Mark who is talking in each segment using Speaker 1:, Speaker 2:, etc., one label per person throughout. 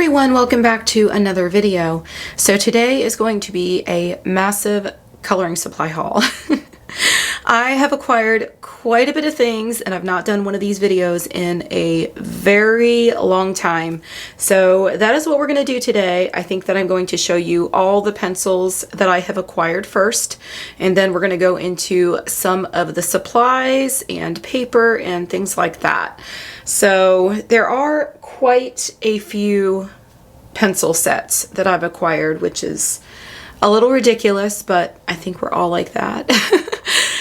Speaker 1: everyone, welcome back to another video. So today is going to be a massive coloring supply haul. I have acquired quite a bit of things and I've not done one of these videos in a very long time. So that is what we're going to do today. I think that I'm going to show you all the pencils that I have acquired first, and then we're going to go into some of the supplies and paper and things like that. So there are quite a few pencil sets that I've acquired, which is a little ridiculous, but I think we're all like that.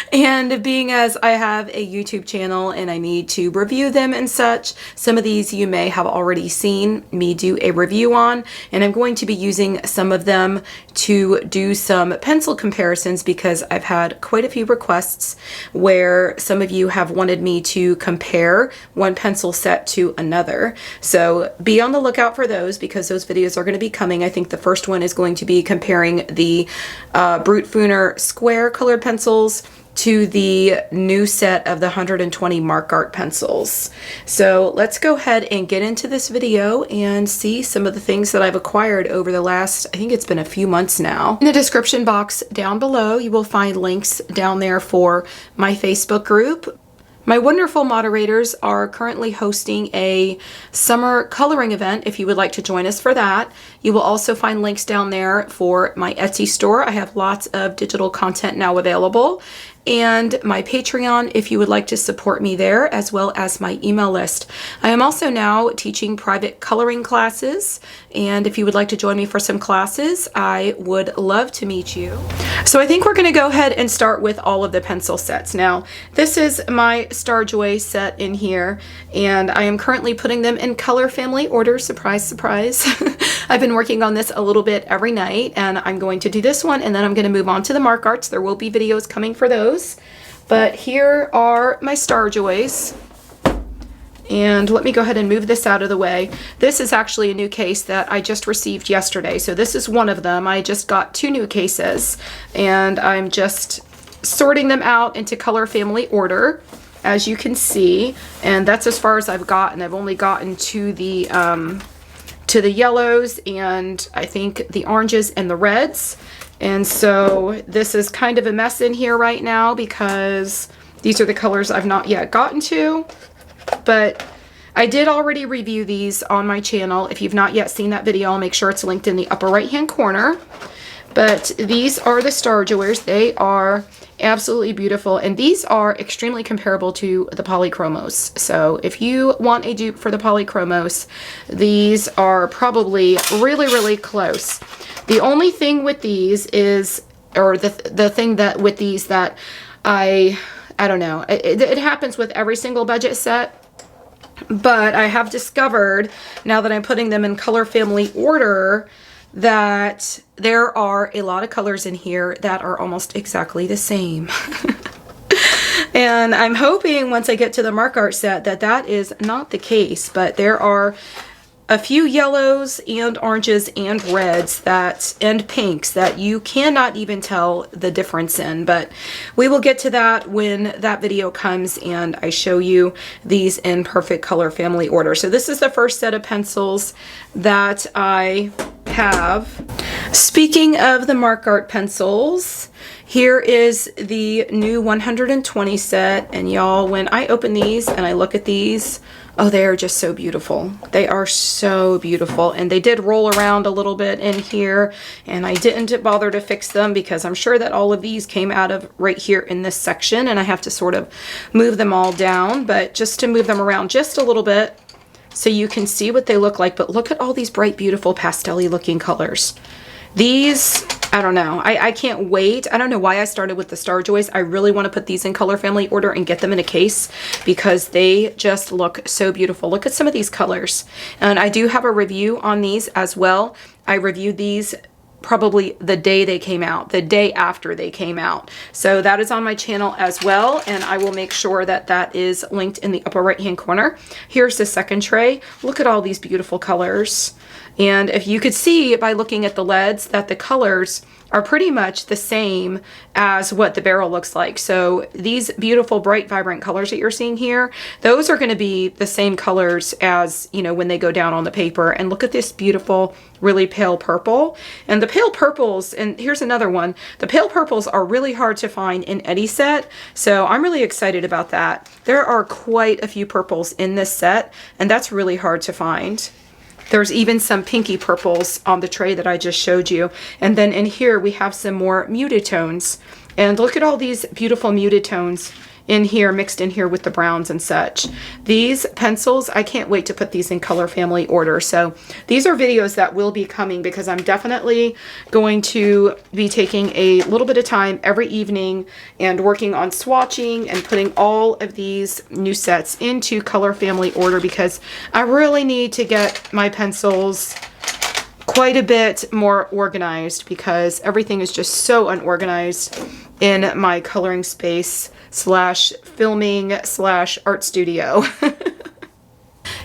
Speaker 1: And being as I have a YouTube channel and I need to review them and such, some of these you may have already seen me do a review on, and I'm going to be using some of them to do some pencil comparisons because I've had quite a few requests where some of you have wanted me to compare one pencil set to another. So be on the lookout for those because those videos are going to be coming. I think the first one is going to be comparing the Brute Funer square colored pencils to the new set of the 120 Mark Art pencils. So let's go ahead and get into this video and see some of the things that I've acquired over the last, I think it's been a few months now. In the description box down below, you will find links down there for my Facebook group. My wonderful moderators are currently hosting a summer coloring event if you would like to join us for that. You will also find links down there for my Etsy store. I have lots of digital content now available. And my Patreon if you would like to support me there, as well as my email list. I am also now teaching private coloring classes, and if you would like to join me for some classes, I would love to meet you. So I think we're going to go ahead and start with all of the pencil sets. Now, this is my Starjoy set in here, and I am currently putting them in color family order. Surprise, surprise. I've been working on this a little bit every night, and I'm going to do this one, and then I'm going to move on to the Mark Arts. There will be videos coming for those. But here are my Starjoys, and let me go ahead and move this out of the way. This is actually a new case that I just received yesterday, so this is one of them. I just got 2 new cases, and I'm just sorting them out into color family order, as you can see, and that's as far as I've gotten. I've only gotten to the yellows, and I think the oranges and the reds. And so this is kind of a mess in here right now because these are the colors I've not yet gotten to, but I did already review these on my channel. If you've not yet seen that video, I'll make sure it's linked in the upper right hand corner. But these are the Starjoyers. They are absolutely beautiful, and these are extremely comparable to the Polychromos. So if you want a dupe for the Polychromos, these are probably really, really close. The only thing with these is, or the thing that with these that I don't know, it happens with every single budget set, but I have discovered now that I'm putting them in color family order that there are a lot of colors in here that are almost exactly the same. And I'm hoping once I get to the Mark Art set that that is not the case, but there are a few yellows and oranges and reds and pinks that you cannot even tell the difference in, but we will get to that when that video comes and I show you these in perfect color family order. So this is the first set of pencils that I have. Speaking of the Mark Art pencils, here is the new 120 set, and y'all, when I open these and I look at these, oh, they are just so beautiful. They are so beautiful, and they did roll around a little bit in here, and I didn't bother to fix them because I'm sure that all of these came out of right here in this section, and I have to sort of move them all down, but just to move them around just a little bit so you can see what they look like. But look at all these bright, beautiful, pastel-y looking colors. These, I don't know. I can't wait. I don't know why I started with the Starjoys. I really want to put these in color family order and get them in a case because they just look so beautiful. Look at some of these colors. And I do have a review on these as well. I reviewed these probably the day they came out, the day after they came out. So that is on my channel as well, and I will make sure that that is linked in the upper right hand corner. Here's the second tray. Look at all these beautiful colors. And if you could see by looking at the LEDs that the colors are pretty much the same as what the barrel looks like. So these beautiful, bright, vibrant colors that you're seeing here, those are going to be the same colors as, you know, when they go down on the paper. And look at this beautiful, really pale purple. And the pale purples, and here's another one, the pale purples are really hard to find in any set. So I'm really excited about that. There are quite a few purples in this set, and that's really hard to find. There's even some pinky purples on the tray that I just showed you. And then in here we have some more muted tones. And look at all these beautiful muted tones in here, mixed in here with the browns and such. These pencils, I can't wait to put these in color family order. So these are videos that will be coming because I'm definitely going to be taking a little bit of time every evening and working on swatching and putting all of these new sets into color family order, because I really need to get my pencils quite a bit more organized, because everything is just so unorganized in my coloring space slash filming slash art studio.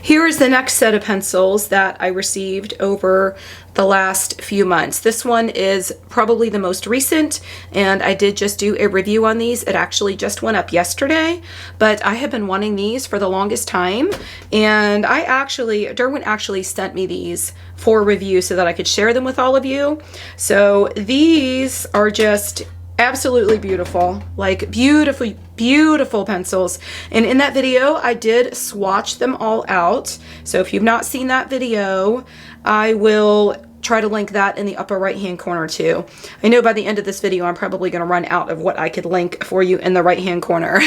Speaker 1: Here is the next set of pencils that I received over the last few months. This one is probably the most recent, and I did just do a review on these. It actually just went up yesterday, but I have been wanting these for the longest time, and Derwent actually sent me these for review so that I could share them with all of you. So these are just absolutely beautiful, like beautiful pencils. And in that video I did swatch them all out, so if you've not seen that video, I will try to link that in the upper right hand corner too. I know by the end of this video I'm probably going to run out of what I could link for you in the right hand corner.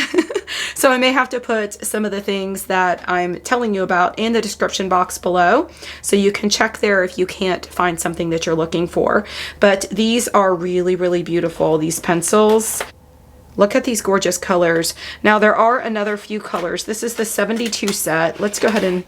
Speaker 1: So I may have to put some of the things that I'm telling you about in the description box below, so you can check there if you can't find something that you're looking for. But these are really, really beautiful, these pencils. Look at these gorgeous colors. Now there are another few colors. This is the 72 set. Let's go ahead and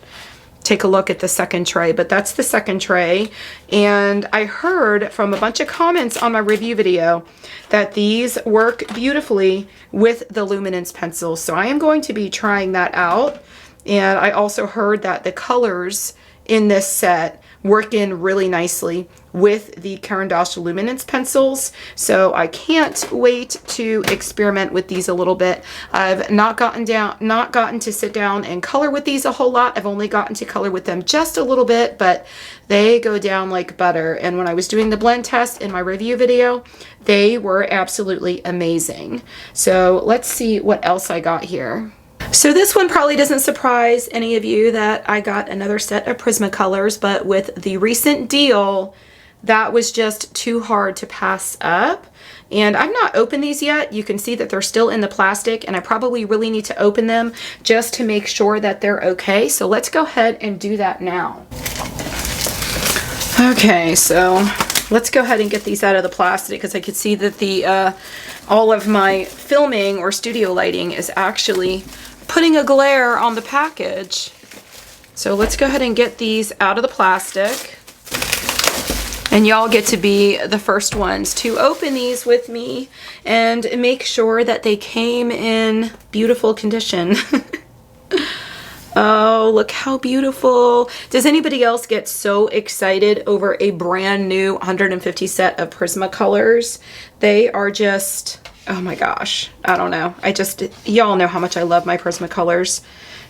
Speaker 1: take a look at the second tray, but that's the second tray. And I heard from a bunch of comments on my review video that these work beautifully with the Luminance pencils. So I am going to be trying that out. And I also heard that the colors in this set work in really nicely with the Caran d'Ache Luminance pencils. So I can't wait to experiment with these a little bit. I've not gotten to sit down and color with these a whole lot. I've only gotten to color with them just a little bit, but they go down like butter. And when I was doing the blend test in my review video, they were absolutely amazing. So let's see what else I got here. So this one probably doesn't surprise any of you that I got another set of Prismacolors, but with the recent deal, that was just too hard to pass up. And I've not opened these yet. You can see that they're still in the plastic, and I probably really need to open them just to make sure that they're okay. So let's go ahead and do that now. Okay, so let's go ahead and get these out of the plastic, because I could see that the all of my filming or studio lighting is actually putting a glare on the package. So let's go ahead and get these out of the plastic, and y'all get to be the first ones to open these with me and make sure that they came in beautiful condition. Oh, look how beautiful. Does anybody else get so excited over a brand new 150 set of Prismacolors? They are just, oh my gosh, I don't know. Y'all know how much I love my Prismacolors,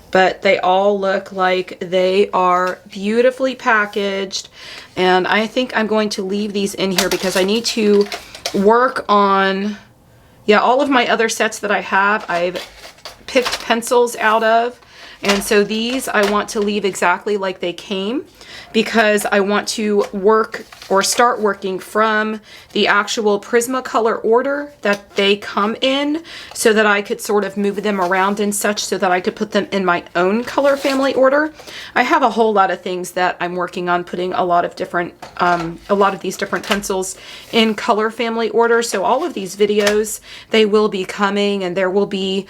Speaker 1: but they all look like they are beautifully packaged. And I think I'm going to leave these in here because I need to work on, all of my other sets that I have, I've picked pencils out of. And so these I want to leave exactly like they came, because I want to work or start working from the actual Prismacolor order that they come in, so that I could sort of move them around and such, so that I could put them in my own color family order. I have a whole lot of things that I'm working on putting a lot of these different pencils in color family order. So all of these videos, they will be coming, and there will be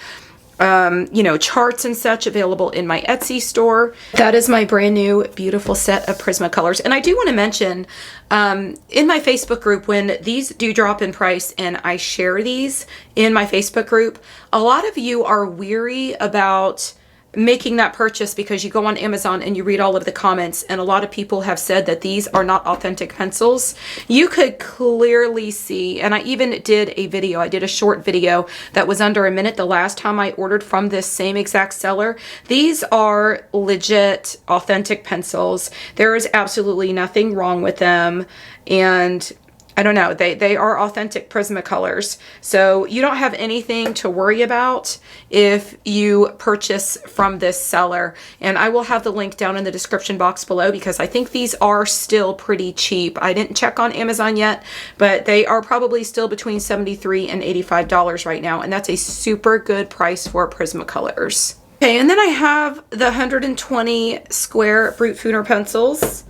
Speaker 1: charts and such available in my Etsy store. That is my brand new beautiful set of Prismacolors. And I do want to mention, in my Facebook group, when these do drop in price and I share these in my Facebook group, a lot of you are weary about making that purchase because you go on Amazon and you read all of the comments, and a lot of people have said that these are not authentic pencils. You could clearly see, and I even did a video, I did a short video that was under a minute the last time I ordered from this same exact seller. These are legit authentic pencils. There is absolutely nothing wrong with them, and I don't know, they are authentic Prismacolors. So you don't have anything to worry about if you purchase from this seller. And I will have the link down in the description box below because I think these are still pretty cheap. I didn't check on Amazon yet, but they are probably still between $73 and $85 right now. And that's a super good price for Prismacolors. Okay, and then I have the 120 square Brute Funer pencils.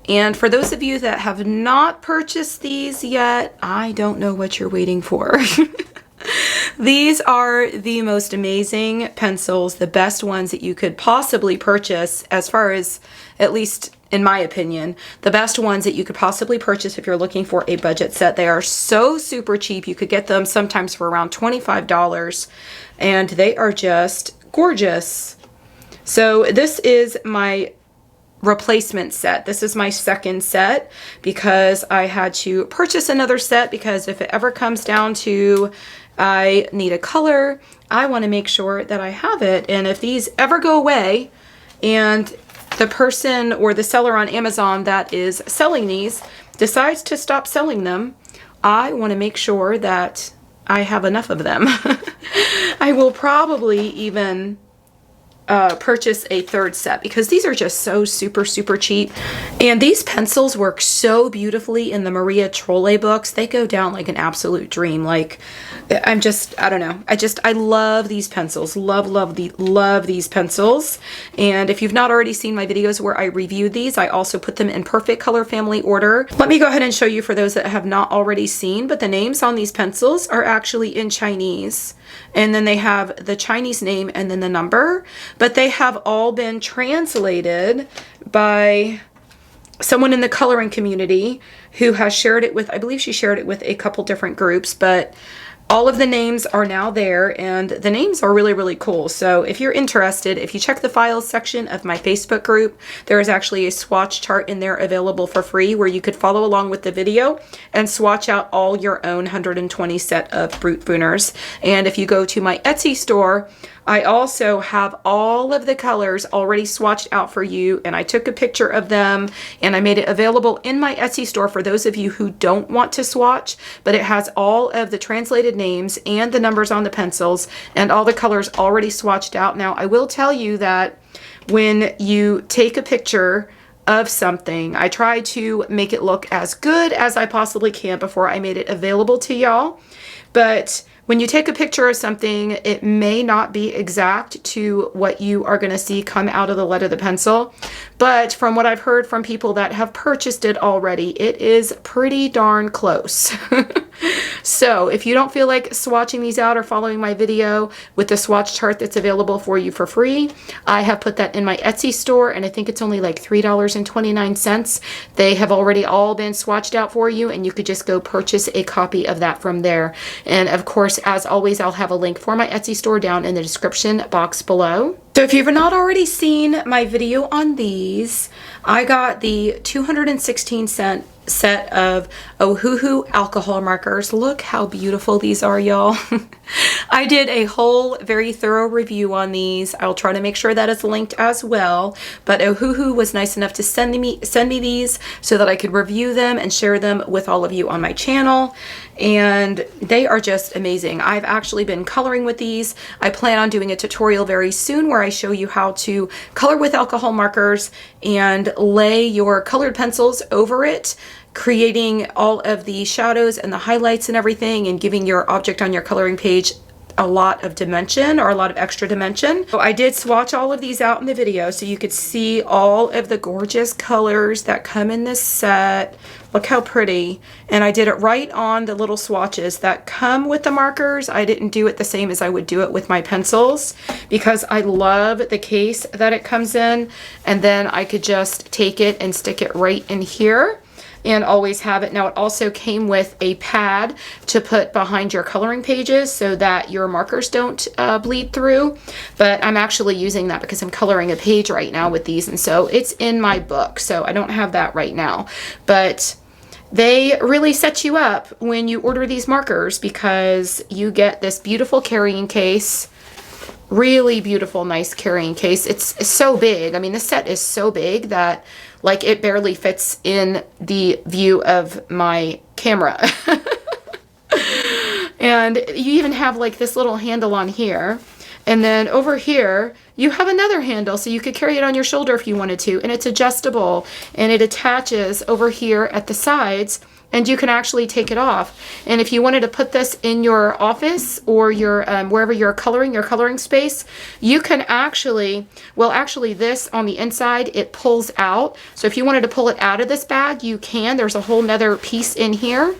Speaker 1: And for those of you that have not purchased these yet, I don't know what you're waiting for. These are the most amazing pencils, the best ones that you could possibly purchase, as far as, at least in my opinion, the best ones that you could possibly purchase if you're looking for a budget set. They are so super cheap. You could get them sometimes for around $25, and they are just gorgeous. So this is my replacement set. This is my second set because I had to purchase another set because if it ever comes down to I need a color, I want to make sure that I have it. And if these ever go away and the person or the seller on Amazon that is selling these decides to stop selling them, I want to make sure that I have enough of them. I will probably even purchase a third set because these are just so super cheap, and these pencils work so beautifully in the Maria Trolle books. They go down like an absolute dream. Like, I don't know, I love these pencils. Love these pencils. And if you've not already seen my videos where I reviewed these, I also put them in perfect color family order. Let me go ahead and show you for those that have not already seen, but the names on these pencils are actually in Chinese, and then they have the Chinese name and then the number, but they have all been translated by someone in the coloring community who has shared it with, I believe she shared it with a couple different groups, but all of the names are now there, and the names are really cool. So if you're interested, if you check the files section of my Facebook group, there is actually a swatch chart in there available for free where you could follow along with the video and swatch out all your own 120 set of Brute Funers. And if you go to my Etsy store, I also have all of the colors already swatched out for you, and I took a picture of them and I made it available in my Etsy store for those of you who don't want to swatch, but it has all of the translated names and the numbers on the pencils and all the colors already swatched out. Now, I will tell you that when you take a picture of something, I try to make it look as good as I possibly can before I made it available to y'all, but when you take a picture of something, it may not be exact to what you are going to see come out of the lead of the pencil. But from what I've heard from people that have purchased it already, it is pretty darn close. So if you don't feel like swatching these out or following my video with the swatch chart that's available for you for free, I have put that in my Etsy store, and I think it's only like $3.29. They have already all been swatched out for you, and you could just go purchase a copy of that from there. And of course, as always, I'll have a link for my Etsy store down in the description box below. So if you've not already seen my video on these, I got the 216-cent set of Ohuhu alcohol markers. Look how beautiful these are, y'all. I did a whole very thorough review on these. I'll try to make sure that is linked as well, but Ohuhu was nice enough to send me these so that I could review them and share them with all of you on my channel, and they are just amazing. I've actually been coloring with these. I plan on doing a tutorial very soon where I show you how to color with alcohol markers and lay your colored pencils over it, creating all of the shadows and the highlights and everything, and giving your object on your coloring page a lot of dimension, or a lot of extra dimension. So I did swatch all of these out in the video so you could see all of the gorgeous colors that come in this set. Look how pretty. And I did it right on the little swatches that come with the markers. I didn't do it the same as I would do it with my pencils because I love the case that it comes in, and then I could just take it and stick it right in here. and always have it. Now it also came with a pad to put behind your coloring pages so that your markers don't bleed through, but I'm actually using that because I'm coloring a page right now with these, and so it's in my book, so I don't have that right now. But they really set you up when you order these markers because you get this beautiful carrying case. Really beautiful, nice carrying case. It's so big. I mean, this set is so big that like it barely fits in the view of my camera. And you even have like this little handle on here. And then over here, you have another handle so you could carry it on your shoulder if you wanted to. And it's adjustable and it attaches over here at the sides, and you can actually take it off. And if you wanted to put this in your office or your wherever you're coloring, your coloring space, you can actually, well, actually this on the inside, it pulls out. So if you wanted to pull it out of this bag, you can. There's a whole nother piece in here.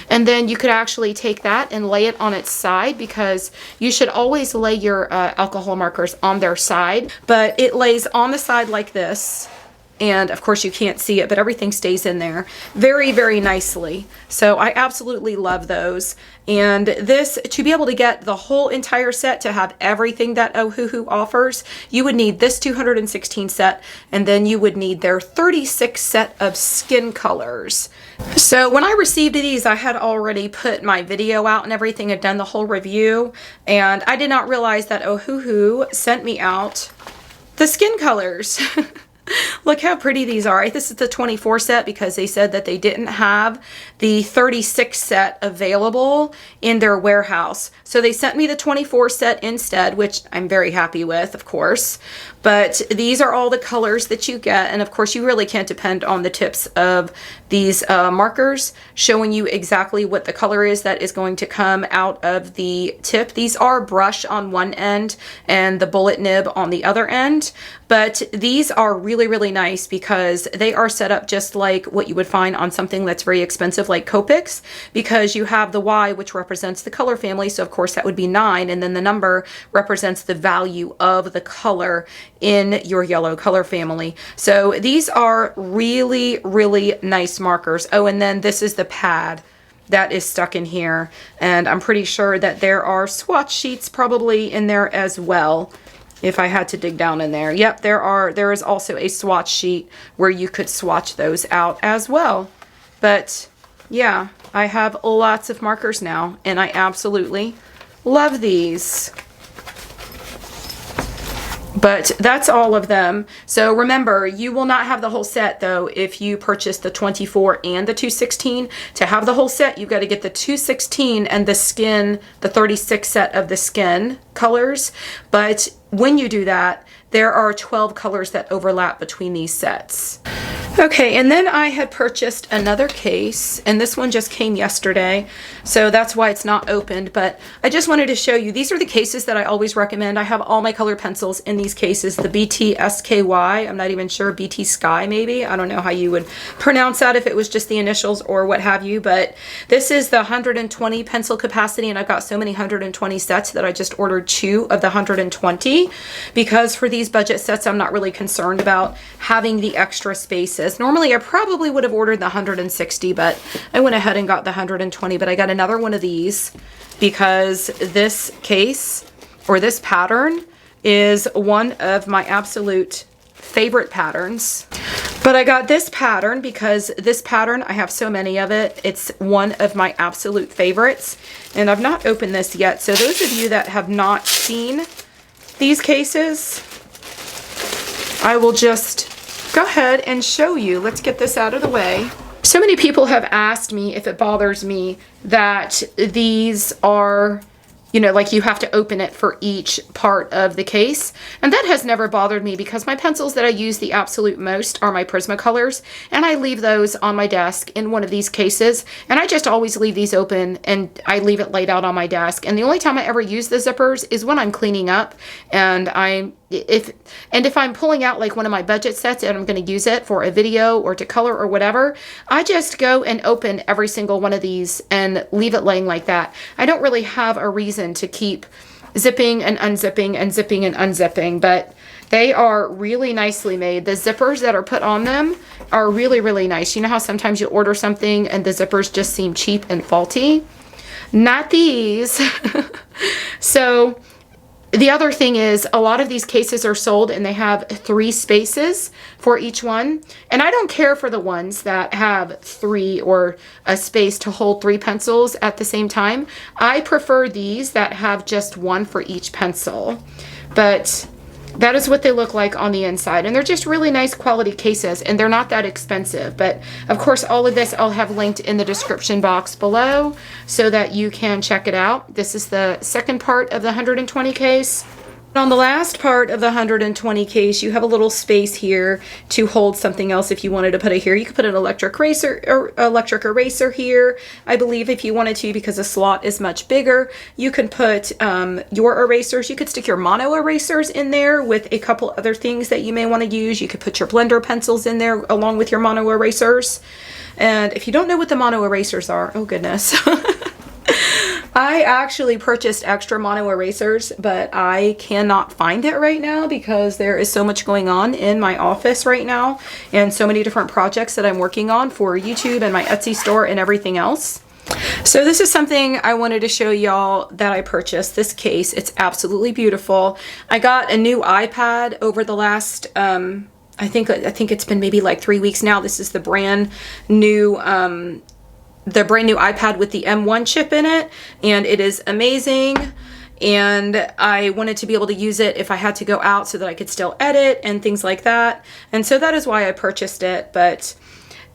Speaker 1: And then you could actually take that and lay it on its side, because you should always lay your alcohol markers on their side. But it lays on the side like this. And of course you can't see it, but everything stays in there very, very nicely. So I absolutely love those. And this, to be able to get the whole entire set, to have everything that Ohuhu offers, you would need this 216 set, and then you would need their 36 set of skin colors. So when I received these, I had already put my video out and everything, had done the whole review, and I did not realize that Ohuhu sent me out the skin colors. Look how pretty these are. This is the 24 set because they said that they didn't have the 36 set available in their warehouse. So they sent me the 24 set instead, which I'm very happy with, of course. But these are all the colors that you get. And of course, you really can't depend on the tips of these markers showing you exactly what the color is that is going to come out of the tip. These are brush on one end and the bullet nib on the other end. But these are really, really nice because they are set up just like what you would find on something that's very expensive like Copics, because you have the Y, which represents the color family. So of course that would be 9. And then the number represents the value of the color in your yellow color family. So these are really, really nice markers. Oh, and then this is the pad that is stuck in here. And I'm pretty sure that there are swatch sheets probably in there as well, if I had to dig down in there. Yep, there is also a swatch sheet where you could swatch those out as well. But yeah, I have lots of markers now, and I absolutely love these. But that's all of them. So remember, you will not have the whole set though if you purchase the 24 and the 216. To have the whole set, you've got to get the 216 and the skin, the 36 set of the skin colors. But when you do that, there are 12 colors that overlap between these sets. Okay, and then I had purchased another case, and this one just came yesterday, so that's why it's not opened, but I just wanted to show you, these are the cases that I always recommend. I have all my color pencils in these cases, the BT SKY, I'm not even sure, BT Sky maybe, I don't know how you would pronounce that if it was just the initials or what have you, but this is the 120 pencil capacity, and I've got so many 120 sets that I just ordered 2 of the 120, because for these budget sets, I'm not really concerned about having the extra spaces. Normally I probably would have ordered the 160, but I went ahead and got the 120, but I got another one of these because this case, or this pattern, is one of my absolute favorite patterns. But I got this pattern because this pattern, I have so many of it. It's one of my absolute favorites, and I've not opened this yet. So those of you that have not seen these cases, I will just go ahead and show you. Let's get this out of the way. So many people have asked me if it bothers me that these are, you know, like you have to open it for each part of the case. And that has never bothered me because my pencils that I use the absolute most are my Prismacolors, and I leave those on my desk in one of these cases, and I just always leave these open and I leave it laid out on my desk. And the only time I ever use the zippers is when I'm cleaning up, and if I'm pulling out like one of my budget sets and I'm going to use it for a video or to color or whatever, I just go and open every single one of these and leave it laying like that. I don't really have a reason to keep zipping and unzipping and zipping and unzipping, but they are really nicely made. The zippers that are put on them are really, really nice. You know how sometimes you order something and the zippers just seem cheap and faulty? Not these. So the other thing is, a lot of these cases are sold and they have 3 spaces for each one. And I don't care for the ones that have 3 or a space to hold 3 pencils at the same time. I prefer these that have just 1 for each pencil. But that is what they look like on the inside. And they're just really nice quality cases, and they're not that expensive. But of course, all of this I'll have linked in the description box below so that you can check it out. This is the second part of the 120 case. On the last part of the 120 case, you have a little space here to hold something else if you wanted to put it here. You could put an electric eraser here, I believe, if you wanted to, because the slot is much bigger. You can put your erasers. You could stick your mono erasers in there with a couple other things that you may want to use. You could put your blender pencils in there along with your mono erasers. And if you don't know what the mono erasers are, oh goodness. I actually purchased extra mono erasers, but I cannot find it right now because there is so much going on in my office right now and so many different projects that I'm working on for YouTube and my Etsy store and everything else. So this is something I wanted to show y'all that I purchased, this case. It's absolutely beautiful. I got a new iPad over the last, I think it's been maybe like 3 weeks now. This is the brand new iPad with the M1 chip in it, and it is amazing. And I wanted to be able to use it if I had to go out so that I could still edit and things like that. And so that is why I purchased it. But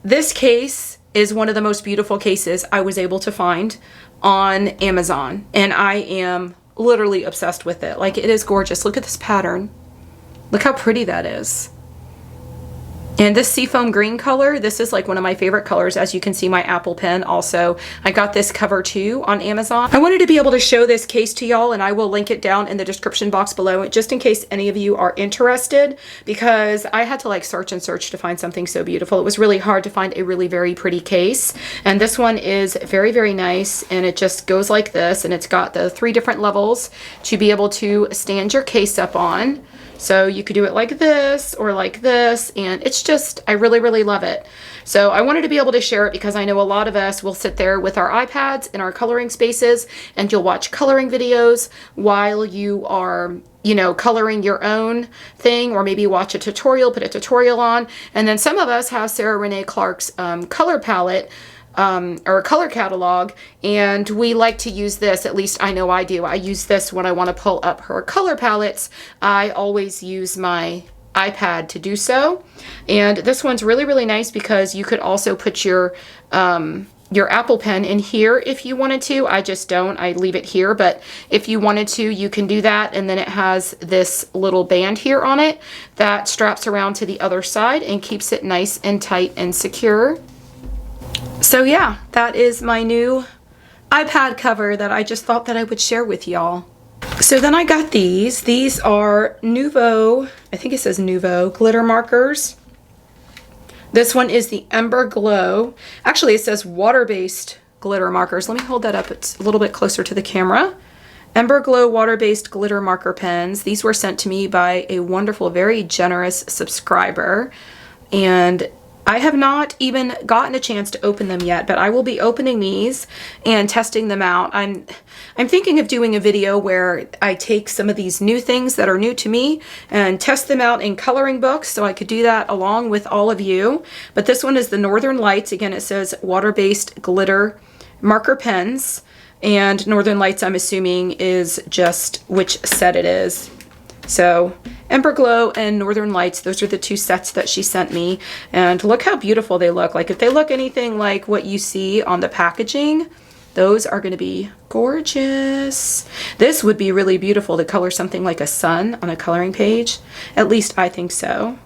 Speaker 1: this case is one of the most beautiful cases I was able to find on Amazon, and I am literally obsessed with it. Like, it is gorgeous. Look at this pattern. Look how pretty that is. And this seafoam green color, this is like one of my favorite colors. As you can see, my Apple Pen also. I got this cover too on Amazon. I wanted to be able to show this case to y'all, and I will link it down in the description box below, just in case any of you are interested, because I had to like search and search to find something so beautiful. It was really hard to find a really very pretty case. And this one is very, very nice, and it just goes like this, and it's got the 3 different levels to be able to stand your case up on. So you could do it like this or like this, and it's just, I really, really love it. So I wanted to be able to share it because I know a lot of us will sit there with our iPads in our coloring spaces, and you'll watch coloring videos while you are, you know, coloring your own thing, or maybe watch a tutorial, put a tutorial on. And then some of us have Sarah Renee Clark's color palette, or a color catalog, and we like to use this. At least I know I do. I use this when I want to pull up her color palettes. I always use my iPad to do so. And this one's really, really nice because you could also put your Apple Pen in here if you wanted to. I just don't. I leave it here, but if you wanted to, you can do that. And then it has this little band here on it that straps around to the other side and keeps it nice and tight and secure. So yeah, that is my new iPad cover that I just thought that I would share with y'all. So then I got these. These are Nuvo, I think it says Nuvo, glitter markers. This one is the Ember Glow. Actually, it says water-based glitter markers. Let me hold that up. It's a little bit closer to the camera. Ember Glow water-based glitter marker pens. These were sent to me by a wonderful, very generous subscriber. And I have not even gotten a chance to open them yet, but I will be opening these and testing them out. I'm thinking of doing a video where I take some of these new things that are new to me and test them out in coloring books, so I could do that along with all of you. But this one is the Northern Lights. Again, it says water-based glitter marker pens, and Northern Lights, I'm assuming, is just which set it is. So Ember Glow and Northern Lights, those are the 2 sets that she sent me. And look how beautiful they look. Like, if they look anything like what you see on the packaging, those are going to be gorgeous. This would be really beautiful to color something like a sun on a coloring page. At least I think so.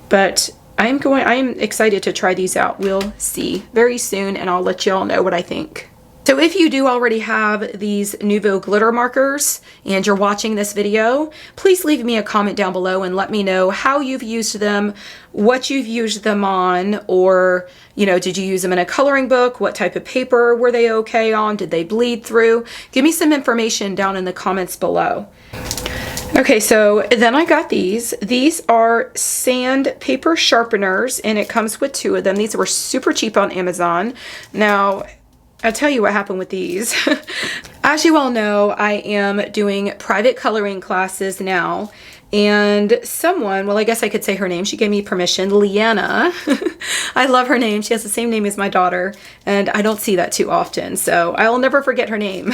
Speaker 1: But I am excited to try these out. We'll see very soon, and I'll let y'all know what I think. So if you do already have these Nuvo glitter markers and you're watching this video, please leave me a comment down below and let me know how you've used them, what you've used them on, or, you know, did you use them in a coloring book? What type of paper were they okay on? Did they bleed through? Give me some information down in the comments below. Okay, so then I got these. These are sandpaper sharpeners, and it comes with 2 of them. These were super cheap on Amazon. Now, I'll tell you what happened with these. As you all know, I am doing private coloring classes now, and someone, well, I guess I could say her name, she gave me permission, Leanna. I love her name. She has the same name as my daughter, and I don't see that too often, so I'll never forget her name.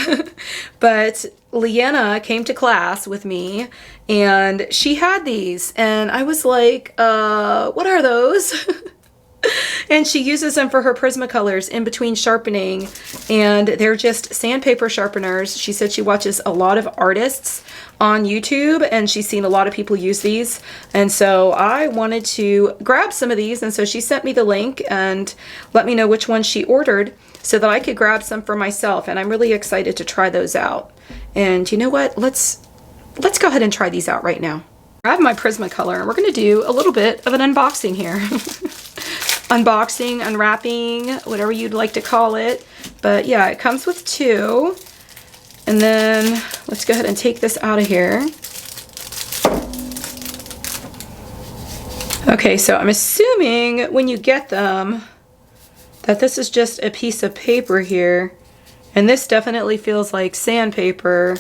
Speaker 1: But Leanna came to class with me, and she had these, and I was like, what are those? And she uses them for her Prismacolors in between sharpening, and they're just sandpaper sharpeners. She said she watches a lot of artists on YouTube, and she's seen a lot of people use these, and so I wanted to grab some of these, and so she sent me the link and let me know which ones she ordered so that I could grab some for myself, and I'm really excited to try those out. And you know what? Let's go ahead and try these out right now. I have my Prismacolor, and we're going to do a little bit of an unboxing here. Unboxing, unwrapping, whatever you'd like to call it. But yeah, it comes with 2. And then let's go ahead and take this out of here. Okay, so I'm assuming when you get them that this is just a piece of paper here. And this definitely feels like sandpaper.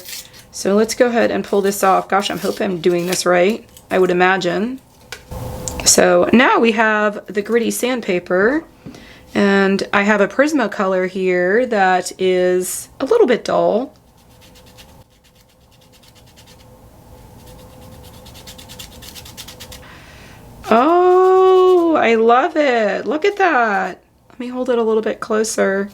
Speaker 1: So let's go ahead and pull this off. Gosh, I'm hoping I'm doing this right, I would imagine. So now we have the gritty sandpaper, and I have a Prismacolor here that is a little bit dull. Oh, I love it. Look at that. Let me hold it a little bit closer.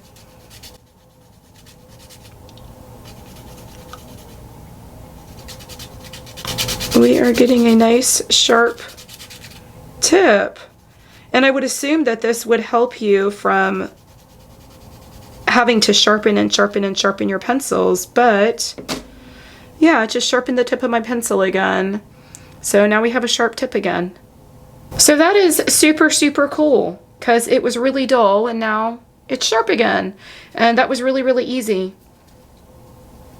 Speaker 1: We are getting a nice sharp tip, and I would assume that this would help you from having to sharpen and sharpen and sharpen your pencils, but yeah, it just sharpened the tip of my pencil again. So now we have a sharp tip again. So that is super, super cool, because it was really dull and now it's sharp again, and that was really, really easy.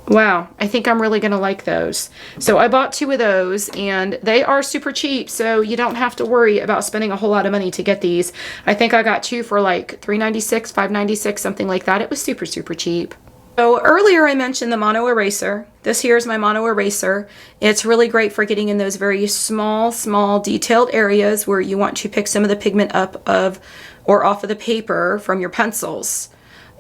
Speaker 1: Wow, I think I'm really gonna like those. So I bought 2 of those, and they are super cheap, so you don't have to worry about spending a whole lot of money to get these. I think I got 2 for like $3.96, $5.96, something like that. It was super, super cheap. So earlier I mentioned the mono eraser. This here is my mono eraser. It's really great for getting in those very small, small detailed areas where you want to pick some of the pigment up of or off of the paper from your pencils.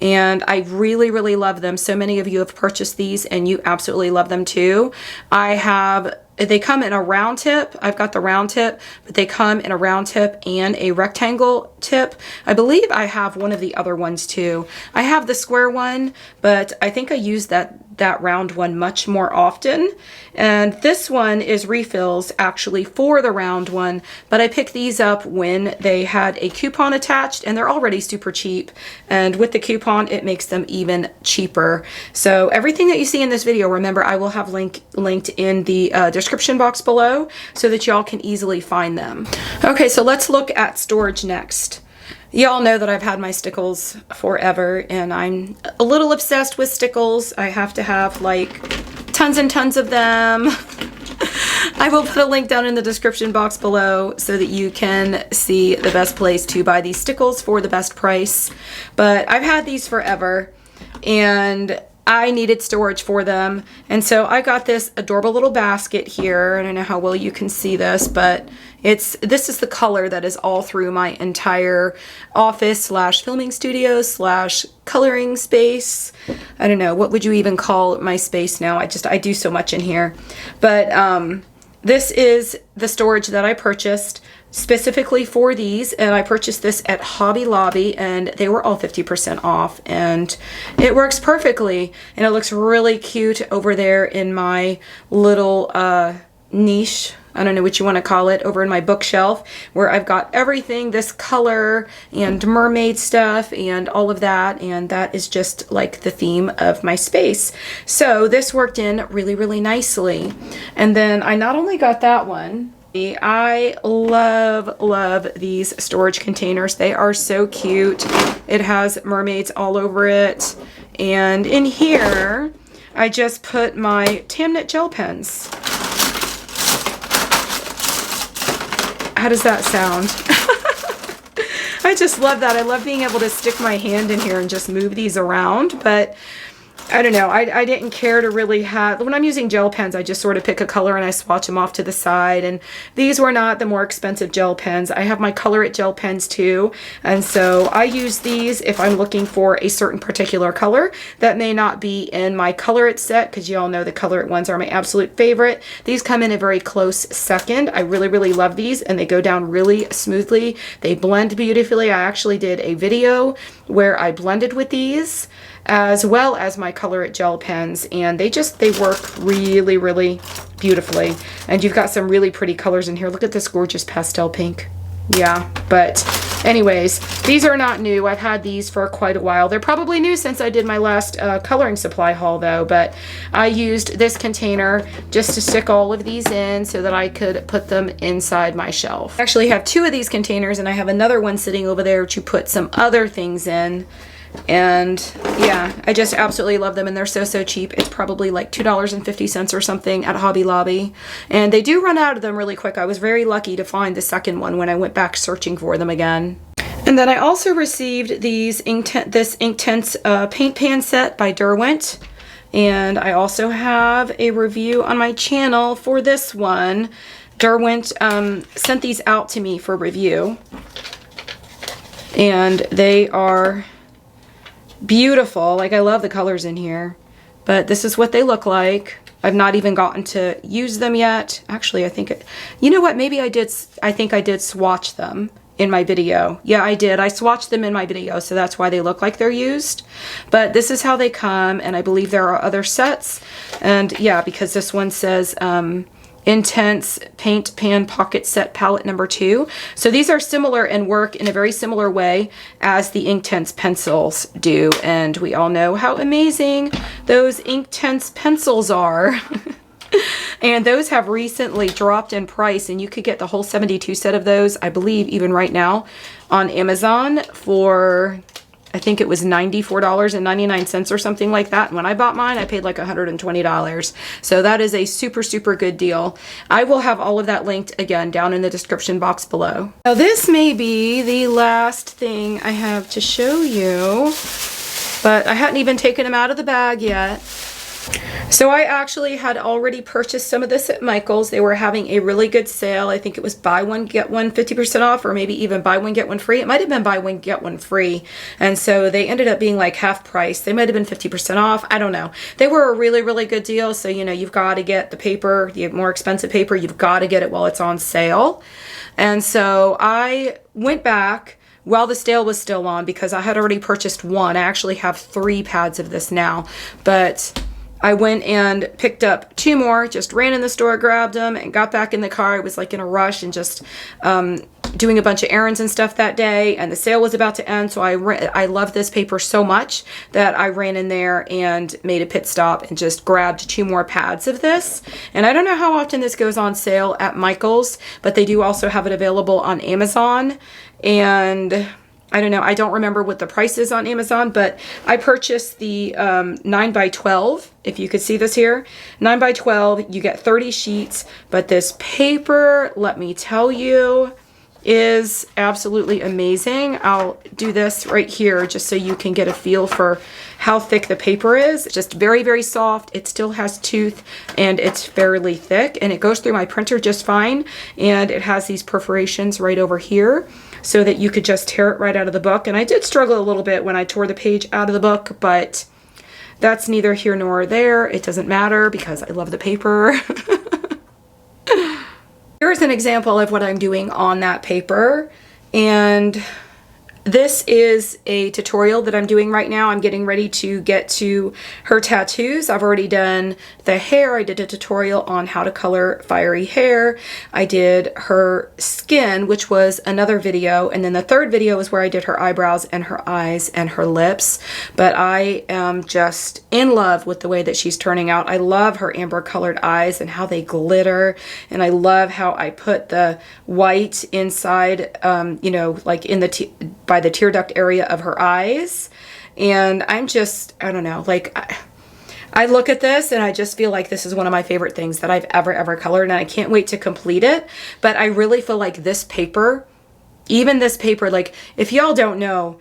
Speaker 1: And I really, really love them. So many of you have purchased these and you absolutely love them too. They come in a round tip. I've got the round tip, but they come in a round tip and a rectangle tip. I believe I have one of the other ones too. I have the square one, but I think I use that round one much more often. And this one is refills actually for the round one, but I picked these up when they had a coupon attached, and they're already super cheap. And with the coupon, it makes them even cheaper. So everything that you see in this video, remember, I will have linked in the description box below so that y'all can easily find them. Okay, so let's look at storage next. Y'all know that I've had my stickles forever, and I'm a little obsessed with stickles. I have to have like tons and tons of them. I will put a link down in the description box below so that you can see the best place to buy these stickles for the best price. But I've had these forever, and I needed storage for them, and so I got this adorable little basket here. I don't know how well you can see this, but this is the color that is all through my entire office slash filming studio slash coloring space. I don't know, what would you even call my space now? I do so much in here. But this is the storage that I purchased specifically for these, and I purchased this at Hobby Lobby, and they were all 50% off, and it works perfectly, and it looks really cute over there in my little niche I don't know what you want to call it, over in my bookshelf where I've got everything this color and mermaid stuff and all of that, and that is just like the theme of my space. So this worked in really, really nicely. And then I not only got that one, I love these storage containers. They are so cute. It has mermaids all over it. And in here, I just put my Tamnet gel pens. How does that sound? I just love that. I love being able to stick my hand in here and just move these around, but I don't know. I didn't care to really have, when I'm using gel pens, I just sort of pick a color and I swatch them off to the side. And these were not the more expensive gel pens. I have my Color It gel pens too. And so I use these if I'm looking for a certain particular color that may not be in my Color It set, because you all know the Color It ones are my absolute favorite. These come in a very close second. I really, really love these, and they go down really smoothly. They blend beautifully. I actually did a video where I blended with these, as well as my Color It gel pens, and they work really, really beautifully. And you've got some really pretty colors in here. Look at this gorgeous pastel pink. Yeah, but anyways, these are not new. I've had these for quite a while. They're probably new since I did my last coloring supply haul though, but I used this container just to stick all of these in so that I could put them inside my shelf. I actually have two of these containers, and I have another one sitting over there to put some other things in. And yeah, I just absolutely love them, and they're so cheap. It's probably like $2.50 or something at Hobby Lobby, and they do run out of them really quick. I was very lucky to find the second one when I went back searching for them again. And then I also received this Inktense paint pan set by Derwent, and I also have a review on my channel for this one. Derwent sent these out to me for review, and they are beautiful. Like, I love the colors in here, but this is what they look like. I've not even gotten to use them yet. Actually, I think you know what, maybe I think I did swatch them in my video. Yeah, I did. I swatched them in my video, so that's why they look like they're used. But this is how they come, and I believe there are other sets. And yeah, because this one says Intense Paint Pan Pocket Set Palette number 2. So these are similar and work in a very similar way as the Inktense pencils do. And we all know how amazing those Inktense pencils are. And those have recently dropped in price, and you could get the whole 72 set of those, I believe, even right now on Amazon for, I think it was $94.99 or something like that. And when I bought mine, I paid like $120. So that is a super good deal. I will have all of that linked again down in the description box below. Now this may be the last thing I have to show you, but I hadn't even taken them out of the bag yet. So I actually had already purchased some of this at Michael's. They were having a really good sale. I think it was buy one, get one 50% off, or maybe even buy one, get one free. It might have been buy one, get one free. And so they ended up being like half price. They might have been 50% off. I don't know. They were a really good deal. So, you know, you've got to get the paper, the more expensive paper, you've got to get it while it's on sale. And so I went back while the sale was still on, because I had already purchased one. I actually have 3 pads of this now, but I went and picked up 2 more, just ran in the store, grabbed them, and got back in the car. I was like in a rush and just doing a bunch of errands and stuff that day, and the sale was about to end, so I love this paper so much that I ran in there and made a pit stop and just grabbed 2 more pads of this. And I don't know how often this goes on sale at Michael's, but they do also have it available on Amazon. And I don't know, I don't remember what the price is on Amazon, but I purchased the 9x12, if you could see this here. 9x12, you get 30 sheets, but this paper, let me tell you, is absolutely amazing. I'll do this right here just so you can get a feel for how thick the paper is. It's just very soft. It still has tooth, and it's fairly thick, and it goes through my printer just fine. And it has these perforations right over here so that you could just tear it right out of the book. And I did struggle a little bit when I tore the page out of the book, but that's neither here nor there. It doesn't matter because I love the paper. Here's an example of what I'm doing on that paper, and This is a tutorial that I'm doing right now. I'm getting ready to get to her tattoos. I've already done the hair. I did a tutorial on how to color fiery hair. I did her skin, which was another video. And then the third video is where I did her eyebrows and her eyes and her lips. But I am just in love with the way that she's turning out. I love her amber colored eyes and how they glitter. And I love how I put the white inside, you know, like in the by the tear duct area of her eyes. And I'm just, I don't know, like I look at this and I just feel like this is one of my favorite things that I've ever colored, and I can't wait to complete it. But I really feel like this paper, even this paper, like if y'all don't know,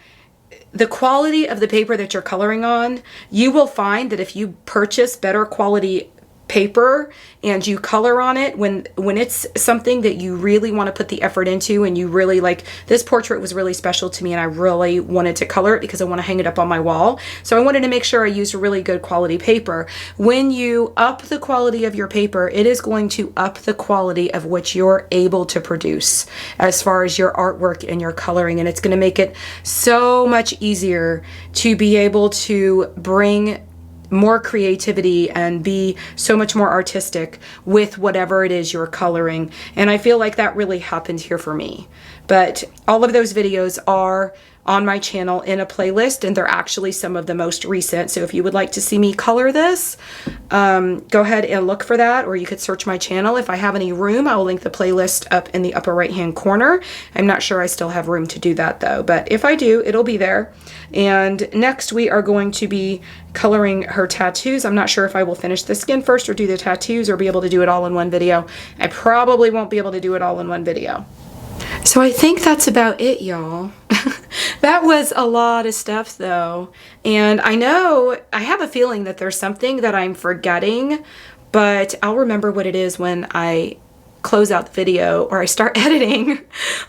Speaker 1: the quality of the paper that you're coloring on, you will find that if you purchase better quality paper and you color on it, when it's something that you really want to put the effort into, and you really like, this portrait was really special to me and I really wanted to color it because I want to hang it up on my wall. So I wanted to make sure I used really good quality paper. When you up the quality of your paper, it is going to up the quality of which you're able to produce as far as your artwork and your coloring, and it's going to make it so much easier to be able to bring more creativity and be so much more artistic with whatever it is you're coloring. And I feel like that really happened here for me. But all of those videos are on my channel in a playlist, and they're actually some of the most recent. So if you would like to see me color this, go ahead and look for that, or you could search my channel. If I have any room, I will link the playlist up in the upper right hand corner. I'm not sure I still have room to do that though, but if I do, it'll be there. And next we are going to be coloring her tattoos. I'm not sure if I will finish the skin first or do the tattoos or be able to do it all in one video. I probably won't be able to do it all in one video. So I think that's about it, y'all. That was a lot of stuff though. And I know, I have a feeling that there's something that I'm forgetting, but I'll remember what it is when I close out the video or I start editing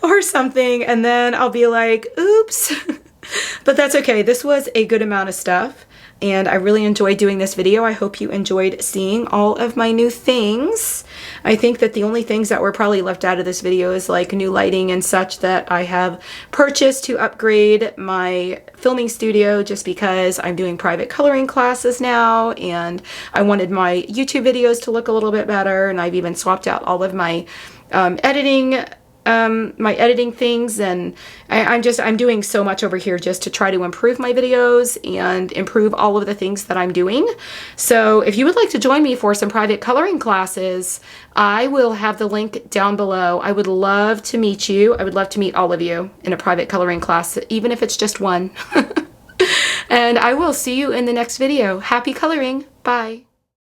Speaker 1: or something, and then I'll be like, oops. But that's okay. This was a good amount of stuff, and I really enjoyed doing this video. I hope you enjoyed seeing all of my new things. I think that the only things that were probably left out of this video is like new lighting and such that I have purchased to upgrade my filming studio, just because I'm doing private coloring classes now and I wanted my YouTube videos to look a little bit better, and I've even swapped out all of my editing things, and I'm doing so much over here just to try to improve my videos and improve all of the things that I'm doing. So if you would like to join me for some private coloring classes, I will have the link down below. I would love to meet you. I would love to meet all of you in a private coloring class, even if it's just one. And I will see you in the next video. Happy coloring. Bye.